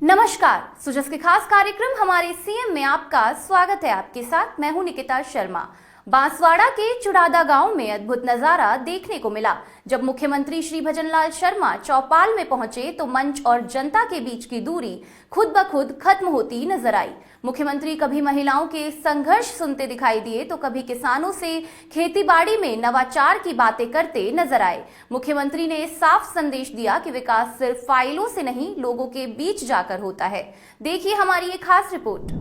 नमस्कार, सुजस के खास कार्यक्रम हमारे सीएम में आपका स्वागत है। आपके साथ मैं हूं निकिता शर्मा। बांसवाड़ा के चुड़ादा गांव में अद्भुत नजारा देखने को मिला। जब मुख्यमंत्री श्री भजनलाल शर्मा चौपाल में पहुंचे तो मंच और जनता के बीच की दूरी खुद ब खुद खत्म होती नजर आई। मुख्यमंत्री कभी महिलाओं के संघर्ष सुनते दिखाई दिए तो कभी किसानों से खेतीबाड़ी में नवाचार की बातें करते नजर आए। मुख्यमंत्री ने साफ संदेश दिया कि विकास सिर्फ फाइलों से नहीं, लोगों के बीच जाकर होता है। देखिए हमारी ये खास रिपोर्ट।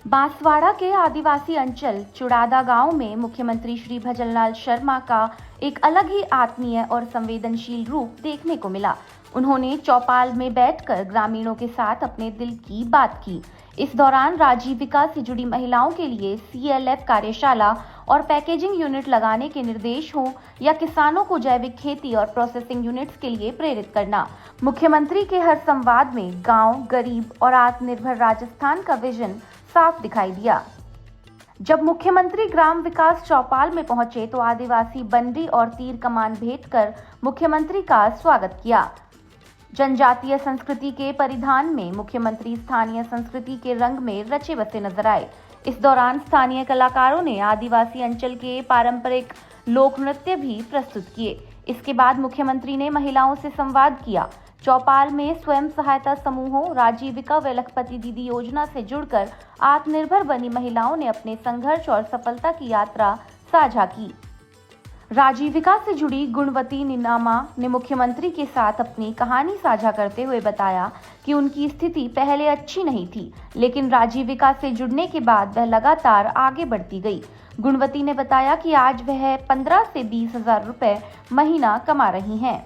बांसवाड़ा के आदिवासी अंचल चुड़ादा गांव में मुख्यमंत्री श्री भजनलाल शर्मा का एक अलग ही आत्मीय और संवेदनशील रूप देखने को मिला। उन्होंने चौपाल में बैठकर ग्रामीणों के साथ अपने दिल की बात की। इस दौरान राजीविका से जुड़ी महिलाओं के लिए CLF कार्यशाला और पैकेजिंग यूनिट लगाने के निर्देश हों या किसानों को जैविक खेती और प्रोसेसिंग यूनिट्स के लिए प्रेरित करना, मुख्यमंत्री के हर संवाद में गांव, गरीब और आत्मनिर्भर राजस्थान का विजन साफ दिखाई दिया। जब मुख्यमंत्री ग्राम विकास चौपाल में पहुंचे तो आदिवासी बंडी और तीर कमान भेंट कर मुख्यमंत्री का स्वागत किया। जनजातीय संस्कृति के परिधान में मुख्यमंत्री स्थानीय संस्कृति के रंग में रचे बसे नजर आए। इस दौरान स्थानीय कलाकारों ने आदिवासी अंचल के पारंपरिक लोक नृत्य भी प्रस्तुत किए। इसके बाद मुख्यमंत्री ने महिलाओं से संवाद किया। चौपाल में स्वयं सहायता समूहों, राजीविका व लखपति दीदी योजना से जुड़कर आत्मनिर्भर बनी महिलाओं ने अपने संघर्ष और सफलता की यात्रा साझा की। राजीविका से जुड़ी गुणवती निनामा ने मुख्यमंत्री के साथ अपनी कहानी साझा करते हुए बताया कि उनकी स्थिति पहले अच्छी नहीं थी, लेकिन राजीविका से जुड़ने के बाद वह लगातार आगे बढ़ती गई। गुणवती ने बताया कि आज वह 15 से 20 हजार रुपए महीना कमा रही हैं।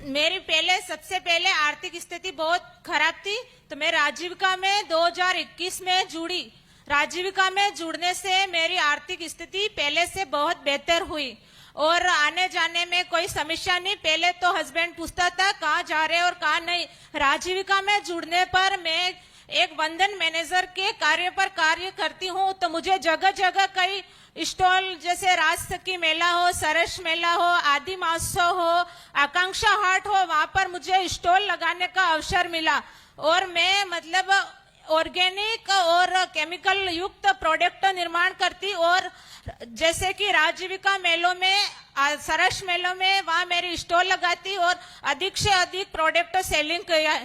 मेरी सबसे पहले आर्थिक स्थिति बहुत खराब थी, तो मैं राजीविका में 2021 में जुड़ी। राजीविका में जुड़ने से मेरी आर्थिक स्थिति पहले से बहुत बेहतर हुई और आने जाने में कोई समस्या नहीं। पहले तो हस्बैंड पूछता था कहाँ जा रहे और कहाँ नहीं। राजीविका में जुड़ने पर मैं एक बंधन मैनेजर के कार्य पर कार्य करती हूँ, तो मुझे जगह जगह कई स्टॉल जैसे राजसखी मेला हो, सरस मेला हो, आदि महोत्सव हो, आकांक्षा हाट हो, वहां पर मुझे स्टॉल लगाने का अवसर मिला और मैं मतलब ऑर्गेनिक और केमिकल युक्त प्रोडक्ट निर्माण करती और जैसे कि राजीविका मेलों में, सरस मेलों में वहां मेरी स्टॉल लगाती और अधिक से अधिक प्रोडक्ट सेलिंग किया।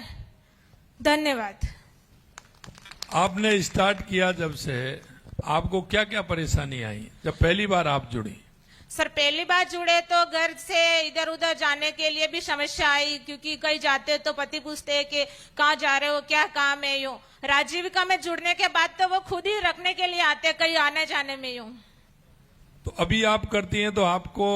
धन्यवाद। आपने स्टार्ट किया जब से आपको क्या क्या परेशानी आई जब पहली बार आप जुड़ी? सर पहली बार जुड़े तो घर से इधर उधर जाने के लिए भी समस्या आई, क्योंकि कहीं जाते तो पति पूछते हैं कि कहाँ जा रहे हो, क्या काम है। यूं राजीविका में जुड़ने के बाद तो वो खुद ही रखने के लिए आते कहीं आने जाने में। यूं तो अभी आप करती हैं तो आपको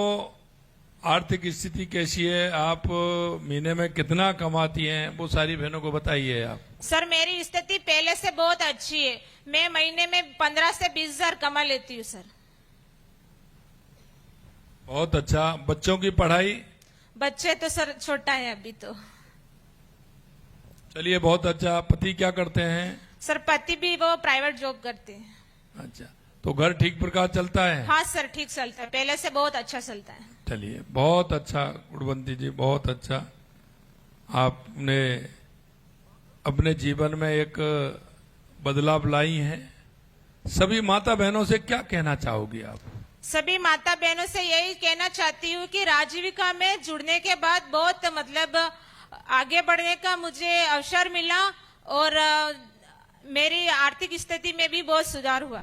आर्थिक स्थिति कैसी है? आप महीने में कितना कमाती हैं? वो सारी बहनों को बताइए आप। सर मेरी स्थिति पहले से बहुत अच्छी है। मैं महीने में 15 से 20 हजार कमा लेती हूँ सर। बहुत अच्छा। बच्चों की पढ़ाई? बच्चे तो सर छोटा है अभी तो। चलिए बहुत अच्छा। पति क्या करते हैं? सर पति भी वो प्राइवेट जॉब करते हैं। अच्छा, तो घर ठीक प्रकार चलता है? हाँ सर ठीक चलता है, पहले से बहुत अच्छा चलता है। चलिए बहुत अच्छा गुणवंती जी, बहुत अच्छा। आपने अपने जीवन में एक बदलाव लाई हैं। सभी माता बहनों से क्या कहना चाहोगी आप? सभी माता बहनों से यही कहना चाहती हूँ कि राजीविका में जुड़ने के बाद बहुत मतलब आगे बढ़ने का मुझे अवसर मिला और मेरी आर्थिक स्थिति में भी बहुत सुधार हुआ।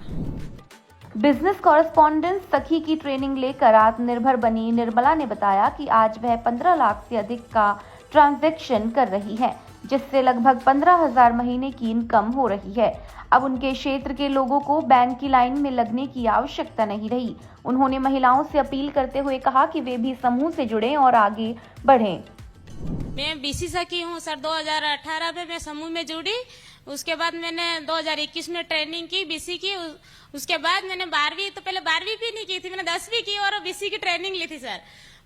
बिजनेस कॉरेस्पॉन्डेंट सखी की ट्रेनिंग लेकर आत्मनिर्भर बनी निर्मला ने बताया कि आज वह 15 लाख से अधिक का ट्रांजैक्शन कर रही है, जिससे लगभग 15,000 महीने की इनकम हो रही है। अब उनके क्षेत्र के लोगों को बैंक की लाइन में लगने की आवश्यकता नहीं रही। उन्होंने महिलाओं से अपील करते हुए कहा कि वे भी समूह से जुड़ें और आगे बढ़ें। मैं BC सखी हूँ सर। 2018 में मैं समूह में जुड़ी। उसके बाद मैंने 2021 में ट्रेनिंग की BC की। उसके बाद मैंने 12वीं, तो पहले 12वीं भी नहीं की थी, मैंने 10वीं की और BC की ट्रेनिंग ली थी सर।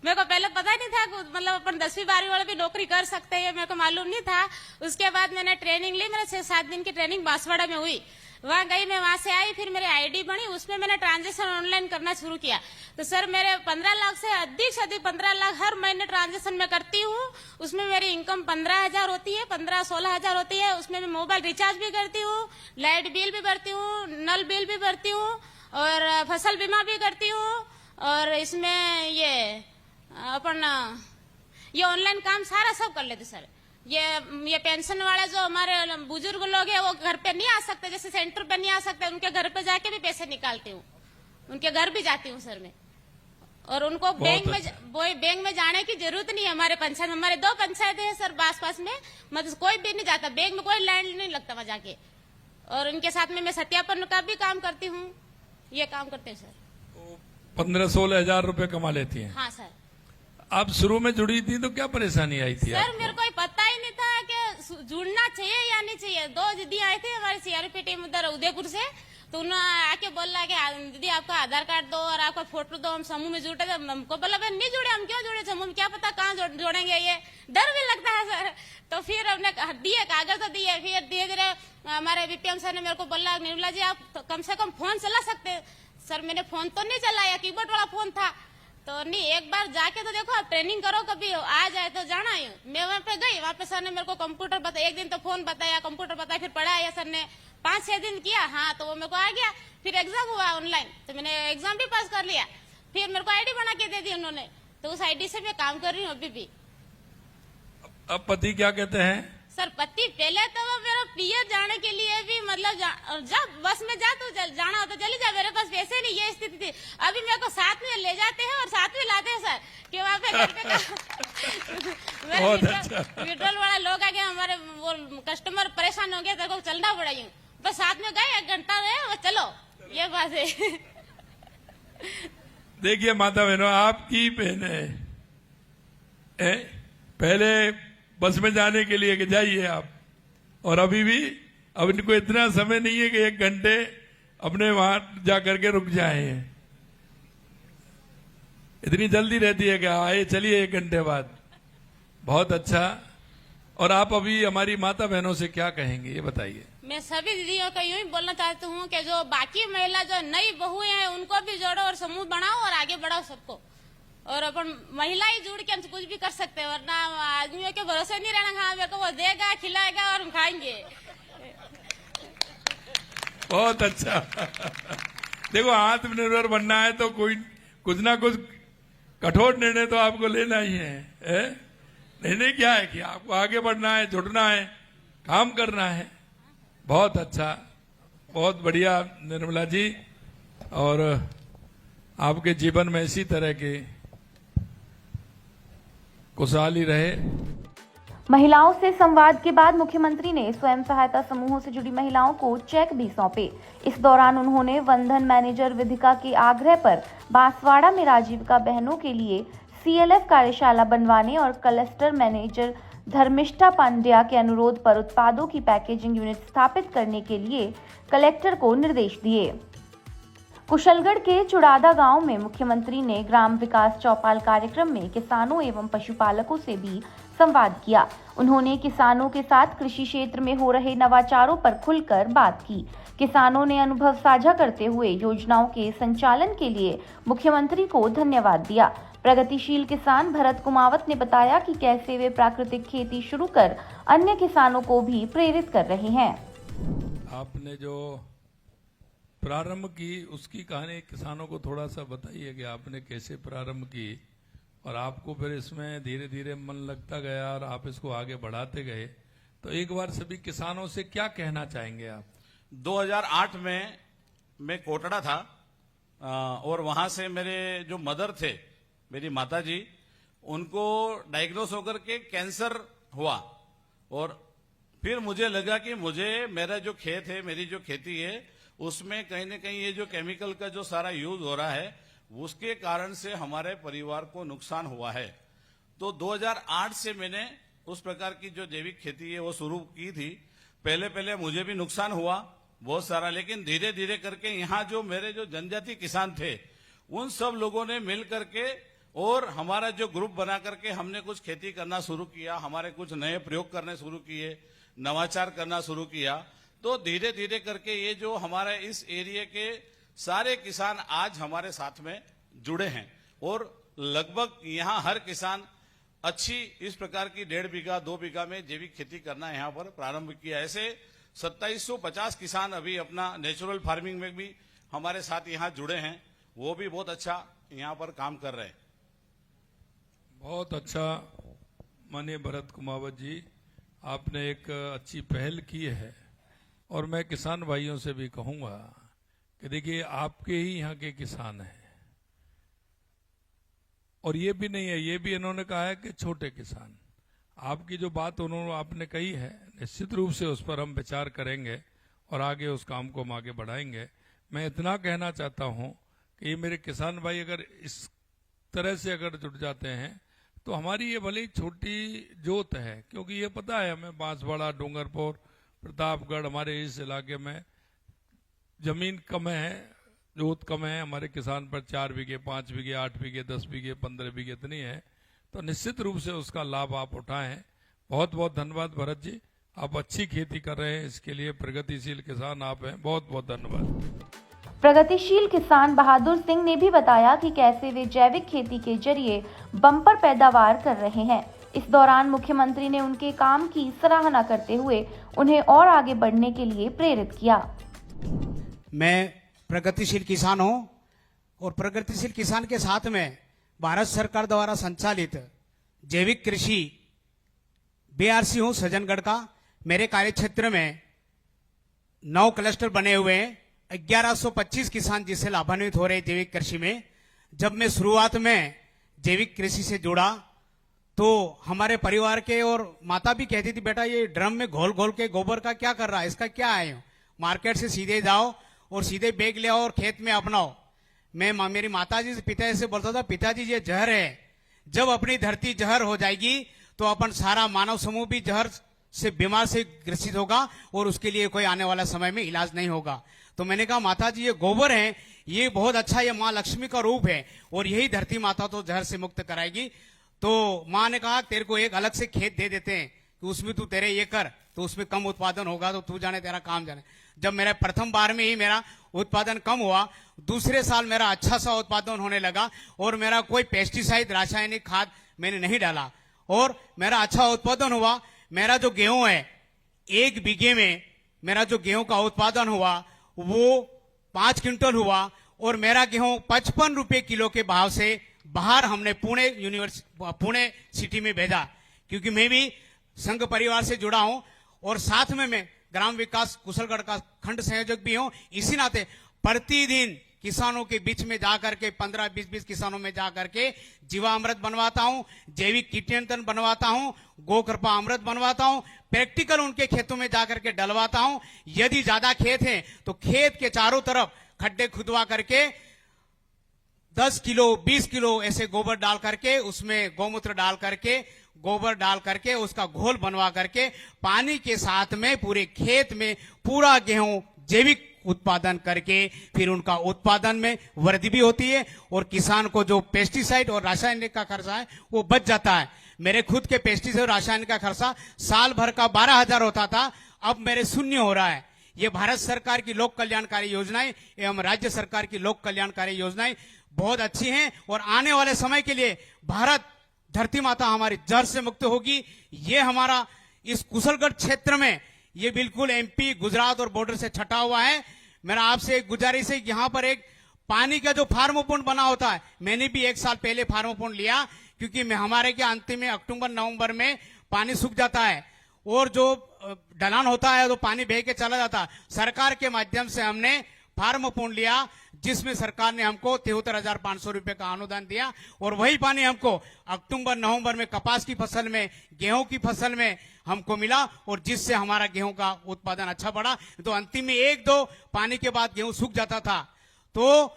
मेरे को पहले पता नहीं था, मतलब अपन 10वीं 12वीं वाले भी नौकरी कर सकते हैं, मेरे को मालूम नहीं था। उसके बाद मैंने ट्रेनिंग ली। मेरे 6-7 दिन की ट्रेनिंग बांसवाड़ा में हुई। वहाँ गई, मैं वहां से आई, फिर मेरी आईडी बनी, उसमें मैंने ट्रांजेक्शन ऑनलाइन करना शुरू किया। तो सर मेरे 15 लाख से अधिक 15 लाख हर महीने ट्रांजेक्शन में करती हूँ। उसमें मेरी इनकम 15,000 होती है, 15-16,000 होती है। उसमें मैं मोबाइल रिचार्ज भी करती हूँ, लाइट बिल भी भरती हूँ, नल बिल भी भरती हूँ और फसल बीमा भी करती हूँ। और इसमें ये अपन ये ऑनलाइन काम सारा सब कर लेते सर। ये पेंशन वाले जो हमारे बुजुर्ग लोग हैं वो घर पे नहीं आ सकते, जैसे सेंटर पे नहीं आ सकते, उनके घर पे जाके भी पैसे निकालती हूँ, उनके घर भी जाती हूँ सर मैं। और उनको बैंक में जाने की जरूरत नहीं है। हमारे पंचायत, हमारे 2 पंचायतें हैं सर पास में, मतलब कोई भी नहीं जाता बैंक में, कोई लाइन नहीं लगता वहां जाके। और उनके साथ में मैं सत्यापन का भी काम करती हूँ, ये काम करते हैं सर। 15-16 हजार रुपए कमा लेती हैं। हाँ सर। आप शुरू में जुड़ी थी तो क्या परेशानी आई थी सर आपको? मेरे को पता ही नहीं था कि जुड़ना चाहिए या नहीं चाहिए। 2 दीदी आए थे हमारे सीआरपी टीम उधर उदयपुर से, तो उन्होंने आके बोला कि दीदी आपका आधार कार्ड दो और आपका फोटो दो, हम समूह में जुटे। हमको बोला भाई नहीं जुड़े, हम क्यों जुड़े समूह में, क्या पता कहाँ जोड़ेंगे, ये डर भी लगता है सर। तो फिर हमने दिए कागज तो दिए। फिर धीरे धीरे हमारे बीपीएम सर ने मेरे को बोला निर्मला जी आप तो कम से कम फोन चला सकते। सर मैंने फोन तो नहीं चलाया, कीबोर्ड वाला फोन था। तो नहीं, एक बार जाके तो देखो, आप ट्रेनिंग करो, कभी आ जाए तो जाना ही। मैं वहाँ पे गई, वहाँ पे सर ने मेरे को कंप्यूटर बताया, एक दिन तो फोन बताया, कंप्यूटर बताया, फिर पढ़ाया सर ने, 5-6 दिन किया। हाँ तो वो मेरे को आ गया। फिर एग्जाम हुआ ऑनलाइन, तो मैंने एग्जाम भी पास कर लिया। फिर मेरे को आईडी बना के दे दी उन्होंने, तो उस आईडी से मैं काम कर रही हूँ अभी भी। अब पति क्या कहते हैं? सर पति पहले तो वो मेरा पियर जाने के लिए भी मतलब जा बस में जा तो जाना हो तो चली जा, मेरे पास पैसे नहीं, ये स्थिति थी। अभी मेरे को साथ में ले जाते हैं और साथ में लाते हैं सर, कि वहाँ पे घर पे विड्रॉल वाला लोग आ गए, हमारे वो कस्टमर परेशान हो गया, तेरे को चलना पड़ा यूं, बस साथ में गए 1 घंटा में वो चलो, ये बात है। देखिए माता बहनों, आपकी बहन है, पहले बस में जाने के लिए कि जाइए आप, और अभी भी अब इनको इतना समय नहीं है कि 1 घंटे अपने वहां जा करके रुक जाए। इतनी जल्दी रहती है कि आए चलिए 1 घंटे बाद। बहुत अच्छा। और आप अभी हमारी माता बहनों से क्या कहेंगे ये बताइए। मैं सभी दीदियों को यूं ही बोलना चाहती हूँ कि जो बाकी महिला जो नई बहुएं हैं उनको भी जोड़ो और समूह बनाओ और आगे बढ़ाओ सबको। और अपन महिला ही जुड़ के हम कुछ भी कर सकते हैं, वरना आदमियों के भरोसे नहीं रहना। हाँ मेरे को वो देगा, खिलाएगा और हम खाएंगे। बहुत अच्छा। देखो आत्मनिर्भर बनना है तो कोई कुछ ना कुछ कठोर निर्णय तो आपको लेना ही है? निर्णय क्या है कि आपको आगे बढ़ना है, जुड़ना है, काम करना है। बहुत अच्छा, बहुत बढ़िया निर्मला जी। और आपके जीवन में इसी तरह के खुशहाली रहे। महिलाओं से संवाद के बाद मुख्यमंत्री ने स्वयं सहायता समूहों से जुड़ी महिलाओं को चेक भी सौंपे। इस दौरान उन्होंने वंदन मैनेजर विधिका के आग्रह पर बांसवाड़ा में राजीविका बहनों के लिए सीएलएफ कार्यशाला बनवाने और क्लस्टर मैनेजर धर्मिष्ठा पांड्या के अनुरोध पर उत्पादों की पैकेजिंग यूनिट स्थापित करने के लिए कलेक्टर को निर्देश दिए। कुशलगढ़ के चुड़ादा गांव में मुख्यमंत्री ने ग्राम विकास चौपाल कार्यक्रम में किसानों एवं पशुपालकों से भी संवाद किया। उन्होंने किसानों के साथ कृषि क्षेत्र में हो रहे नवाचारों पर खुलकर बात की। किसानों ने अनुभव साझा करते हुए योजनाओं के संचालन के लिए मुख्यमंत्री को धन्यवाद दिया। प्रगतिशील किसान भरत कुमावत ने बताया कि कैसे वे प्राकृतिक खेती शुरू कर अन्य किसानों को भी प्रेरित कर रहे हैं। आपने जो प्रारंभ की उसकी कहानी किसानों को थोड़ा सा बताइए कि आपने कैसे प्रारंभ की और आपको फिर इसमें धीरे धीरे मन लगता गया और आप इसको आगे बढ़ाते गए। तो एक बार सभी किसानों से क्या कहना चाहेंगे आप? 2008 में मैं कोटड़ा था और वहां से मेरे जो मदर थे, मेरी माता जी, उनको डायग्नोस होकर के कैंसर हुआ। और फिर मुझे लगा कि मुझे मेरा जो खेत है, मेरी जो खेती है, उसमें कहीं न कहीं ये जो केमिकल का जो सारा यूज हो रहा है उसके कारण से हमारे परिवार को नुकसान हुआ है। तो 2008 से मैंने उस प्रकार की जो जैविक खेती है वो शुरू की थी। पहले मुझे भी नुकसान हुआ बहुत सारा, लेकिन धीरे धीरे करके यहाँ जो मेरे जो जनजाति किसान थे उन सब लोगों ने मिल करके और हमारा जो ग्रुप बना करके हमने कुछ खेती करना शुरू किया। हमारे कुछ नए प्रयोग करने शुरू किए, नवाचार करना शुरू किया। तो धीरे धीरे करके ये जो हमारे इस एरिया के सारे किसान आज हमारे साथ में जुड़े हैं और लगभग यहाँ हर किसान अच्छी इस प्रकार की 1.5 बीघा 2 बीघा में जैविक खेती करना यहाँ पर प्रारंभ किया। ऐसे 2750 किसान अभी अपना नेचुरल फार्मिंग में भी हमारे साथ यहाँ जुड़े हैं, वो भी बहुत अच्छा यहाँ पर काम कर रहे हैं। बहुत अच्छा माननीय भरत कुमावत जी, आपने एक अच्छी पहल की है और मैं किसान भाइयों से भी कहूंगा कि देखिए आपके ही यहाँ के किसान हैं और ये भी नहीं है, ये भी इन्होंने कहा है कि छोटे किसान। आपकी जो बात आपने कही है निश्चित रूप से उस पर हम विचार करेंगे और आगे उस काम को हम आगे बढ़ाएंगे। मैं इतना कहना चाहता हूं कि ये मेरे किसान भाई अगर इस तरह से अगर जुड़ जाते हैं तो हमारी ये भले ही छोटी जोत है, क्योंकि ये पता है हमें बांसवाड़ा, डूंगरपुर, प्रतापगढ़, हमारे इस इलाके में जमीन कम है, जोत कम है। हमारे किसान पर 4 बीघे, 5 बीघे, 8 बीघे, 10 बीघे, 15 बीघे इतनी है, तो निश्चित रूप से उसका लाभ आप उठाएं। बहुत बहुत धन्यवाद भरत जी, आप अच्छी खेती कर रहे हैं, इसके लिए प्रगतिशील किसान आप हैं, बहुत बहुत धन्यवाद। प्रगतिशील किसान बहादुर सिंह ने भी बताया कि कैसे वे जैविक खेती के जरिए बम्पर पैदावार कर रहे हैं। इस दौरान मुख्यमंत्री ने उनके काम की सराहना करते हुए उन्हें और आगे बढ़ने के लिए प्रेरित किया। मैं प्रगतिशील किसान हूं और प्रगतिशील किसान के साथ में भारत सरकार द्वारा संचालित जैविक कृषि बीआरसी हूं सज्जनगढ़ का। मेरे कार्यक्षेत्र में 9 क्लस्टर बने हुए हैं, 1125 किसान जिससे लाभान्वित हो रहे जैविक कृषि में। जब मैं शुरुआत में जैविक कृषि से जुड़ा तो हमारे परिवार के और माता भी कहती थी, बेटा ये ड्रम में घोल घोल के गोबर का क्या कर रहा है, इसका क्या है, मार्केट से सीधे जाओ और सीधे बैग ले आओ और खेत में अपनाओ। मैं मेरी माताजी से पिताजी से बोलता था, पिताजी ये जहर है, जब अपनी धरती जहर हो जाएगी तो अपन सारा मानव समूह भी जहर से बीमार से ग्रसित होगा और उसके लिए कोई आने वाला समय में इलाज नहीं होगा। तो मैंने कहा माताजी ये गोबर है, ये बहुत अच्छा, ये माँ लक्ष्मी का रूप है और यही धरती माता तो जहर से मुक्त कराएगी। तो माँ ने कहा तेरे को एक अलग से खेत दे देते हैं कि उसमें तू तेरे ये कर, तो उसमें कम उत्पादन होगा, तो तू जाने तेरा काम जाने। जब मेरा प्रथम बार में ही मेरा उत्पादन कम हुआ, दूसरे साल मेरा अच्छा सा उत्पादन होने लगा और मेरा कोई पेस्टिसाइड रासायनिक खाद मैंने नहीं डाला और मेरा अच्छा उत्पादन हुआ। मेरा जो गेहूं है 1 बीघे में मेरा जो गेहूं का उत्पादन हुआ वो 5 क्विंटल हुआ और मेरा गेहूं 55 रुपए किलो के भाव से बाहर हमने पुणे सिटी में भेजा, क्योंकि मैं भी संघ परिवार से जुड़ा हूं और साथ में मैं ग्राम विकास कुशलगढ़ का खंड संयोजक भी हूं। इसी नाते प्रतिदिन किसानों के बीच में जाकर के 15-20 किसानों में जाकर के जीवामृत बनवाता हूं, जैविक कीट नियंत्रण बनवाता हूं, गो कृपा अमृत बनवाता हूं, प्रैक्टिकल उनके खेतों में जाकर के डलवाता हूं। यदि ज्यादा खेत है तो खेत के चारों तरफ खड्डे खुदवा करके 10 किलो 20 किलो ऐसे गोबर डाल करके उसमें गौमूत्र डाल करके गोबर डाल करके उसका घोल बनवा करके पानी के साथ में पूरे खेत में पूरा गेहूं जैविक उत्पादन करके फिर उनका उत्पादन में वृद्धि भी होती है और किसान को जो पेस्टिसाइड और रासायनिक का खर्चा है वो बच जाता है। मेरे खुद के पेस्टिसाइड और रासायनिक का खर्चा साल भर का 12,000 होता था, अब मेरे 0 हो रहा है। ये भारत सरकार की लोक कल्याणकारी योजनाएं एवं राज्य सरकार की लोक कल्याणकारी योजनाएं बहुत अच्छी हैं और आने वाले समय के लिए भारत धरती माता हमारी जहर से मुक्त होगी। ये हमारा इस कुशलगढ़ क्षेत्र में ये बिल्कुल एमपी गुजरात और बॉर्डर से छटा हुआ है। मेरा आपसे एक गुजारिश है, यहाँ पर एक पानी का जो फार्मोपोन बना होता है, मैंने भी 1 साल पहले फार्मोपोन लिया, क्योंकि हमारे के अंतिम में अक्टूबर नवंबर में पानी सूख जाता है और जो ढलान होता है तो पानी बह के चला जाता है। सरकार के माध्यम से हमने फार्मोपोन लिया जिसमें सरकार ने हमको 73,500 रुपए का अनुदान दिया और वही पानी हमको अक्टूबर नवंबर में कपास की फसल में, गेहूं की फसल में हमको मिला और जिससे हमारा गेहूं का उत्पादन अच्छा बढ़ा। तो अंतिम में 1-2 पानी के बाद गेहूं सूख जाता था, तो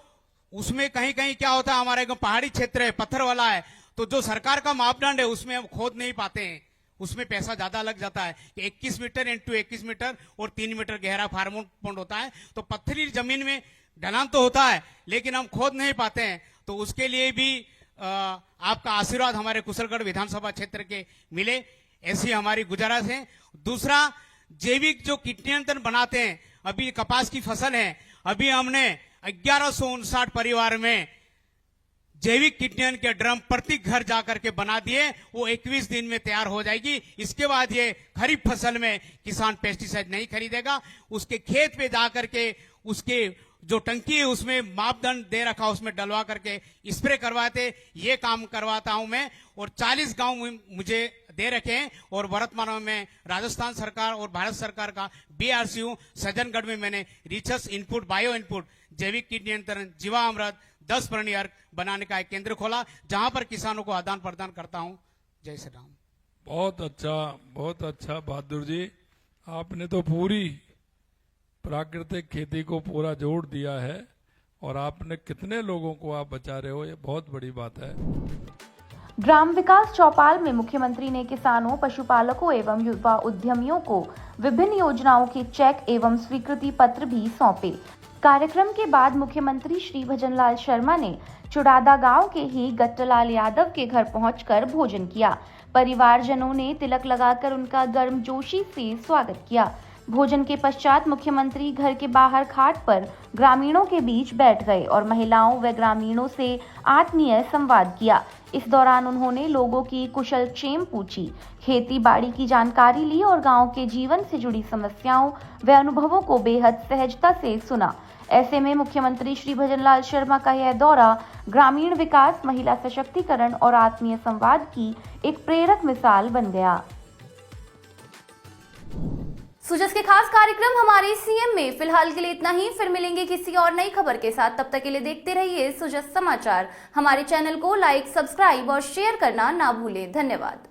उसमें कहीं कहीं क्या होता है, हमारे पहाड़ी क्षेत्र है, पत्थर वाला है, तो जो सरकार का मापदंड है उसमें हम खोद नहीं पाते हैं, उसमें पैसा ज्यादा लग जाता है। 21 मीटर इंटू 21 मीटर और 3 मीटर गहरा फार्मोपोन होता है, तो पत्थरी जमीन में ढलान तो होता है लेकिन हम खोद नहीं पाते हैं। तो उसके लिए भी आपका आशीर्वाद हमारे कुशलगढ़ विधानसभा क्षेत्र के मिले, ऐसी हमारी गुजारिश है। दूसरा, जैविक जो कीट नियंत्रण बनाते हैं, अभी कपास की फसल है, अभी हमने 1159 परिवार में जैविक कीट नियंत्रण के ड्रम प्रति घर जाकर के बना दिए। वो 21 दिन में तैयार हो जाएगी। इसके बाद ये खरीफ फसल में किसान पेस्टिसाइड नहीं खरीदेगा, उसके खेत पे जाकर के उसके जो टंकी है उसमें मापदंड दे रखा, उसमें डलवा करके स्प्रे करवाते, ये काम करवाता हूं मैं। और 40 गांव मुझे दे रखे हैं और वर्तमान में राजस्थान सरकार और भारत सरकार का बीआरसीयू सज्जनगढ़ में मैंने रिसर्च इनपुट, बायो इनपुट, जैविक कीट नियंत्रण, जीवामृत, 10 प्रणी अर्क बनाने का एक केंद्र खोला, जहां पर किसानों को आदान प्रदान करता हूं। जय श्री राम। बहुत अच्छा बहादुर जी, आपने तो पूरी प्राकृतिक खेती को पूरा जोड़ दिया है और आपने कितने लोगों को आप बचा रहे हो, ये बहुत बड़ी बात है। ग्राम विकास चौपाल में मुख्यमंत्री ने किसानों, पशुपालकों एवं युवा उद्यमियों को विभिन्न योजनाओं के चेक एवं स्वीकृति पत्र भी सौंपे। कार्यक्रम के बाद मुख्यमंत्री श्री भजनलाल शर्मा ने चुड़ादा गांव के ही गट्टलाल यादव के घर पहुंचकर भोजन किया। परिवारजनों ने तिलक लगाकर उनका गर्मजोशी से स्वागत किया। भोजन के पश्चात मुख्यमंत्री घर के बाहर खाट पर ग्रामीणों के बीच बैठ गए और महिलाओं व ग्रामीणों से आत्मीय संवाद किया। इस दौरान उन्होंने लोगों की कुशलक्षेम पूछी, खेती बाड़ी की जानकारी ली और गांव के जीवन से जुड़ी समस्याओं व अनुभवों को बेहद सहजता से सुना। ऐसे में मुख्यमंत्री श्री भजनलाल शर्मा का यह दौरा ग्रामीण विकास, महिला सशक्तिकरण और आत्मीय संवाद की एक प्रेरक मिसाल बन गया। सुजस के खास कार्यक्रम हमारे सीएम में फिलहाल के लिए इतना ही। फिर मिलेंगे किसी और नई खबर के साथ। तब तक के लिए देखते रहिए सुजस समाचार। हमारे चैनल को लाइक, सब्सक्राइब और शेयर करना ना भूलें। धन्यवाद।